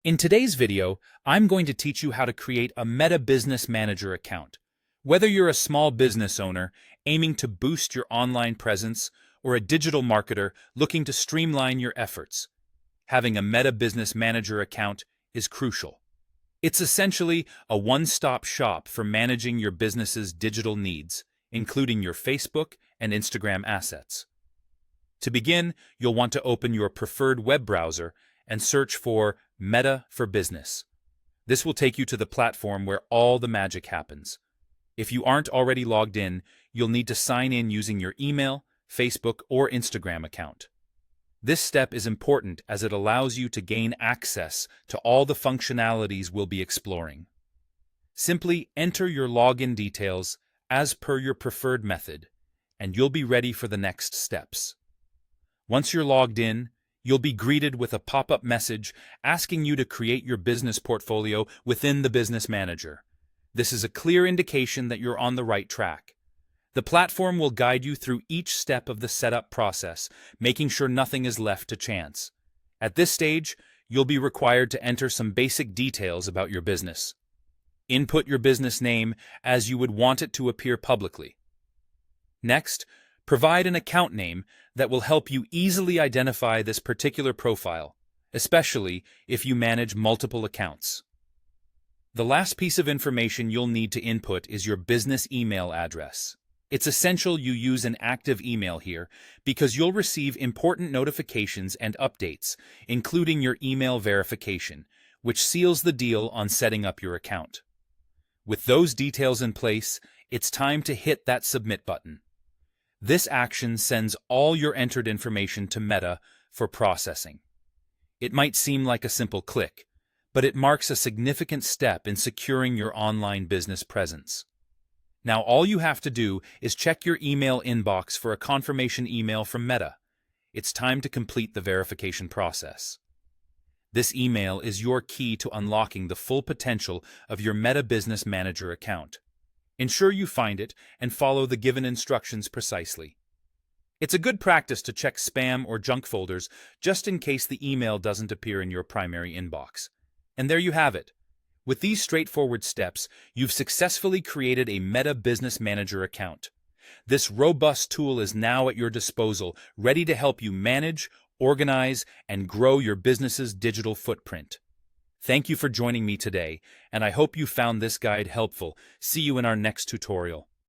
In today's video, I'm going to teach you how to create a Meta Business Manager account. Whether you're a small business owner aiming to boost your online presence or a digital marketer looking to streamline your efforts, having a Meta Business Manager account is crucial. It's essentially a one-stop shop for managing your business's digital needs, including your Facebook and Instagram assets. To begin, you'll want to open your preferred web browser and search for Meta for Business. This will take you to the platform where all the magic happens. If you aren't already logged in, you'll need to sign in using your email, Facebook, or Instagram account. This step is important as it allows you to gain access to all the functionalities we'll be exploring. Simply enter your login details as per your preferred method, and you'll be ready for the next steps. Once you're logged in, you'll be greeted with a pop-up message asking you to create your business portfolio within the Business Manager. This is a clear indication that you're on the right track. The platform will guide you through each step of the setup process, making sure nothing is left to chance. At this stage, you'll be required to enter some basic details about your business. Input your business name as you would want it to appear publicly. Next, provide an account name that will help you easily identify this particular profile, especially if you manage multiple accounts. The last piece of information you'll need to input is your business email address. It's essential you use an active email here because you'll receive important notifications and updates, including your email verification, which seals the deal on setting up your account. With those details in place, it's time to hit that submit button. This action sends all your entered information to Meta for processing. It might seem like a simple click, but it marks a significant step in securing your online business presence. Now all you have to do is check your email inbox for a confirmation email from Meta. It's time to complete the verification process. This email is your key to unlocking the full potential of your Meta Business Manager account. Ensure you find it and follow the given instructions precisely. It's a good practice to check spam or junk folders just in case the email doesn't appear in your primary inbox. And there you have it. With these straightforward steps, you've successfully created a Meta Business Manager account. This robust tool is now at your disposal, ready to help you manage, organize, and grow your business's digital footprint. Thank you for joining me today, and I hope you found this guide helpful. See you in our next tutorial.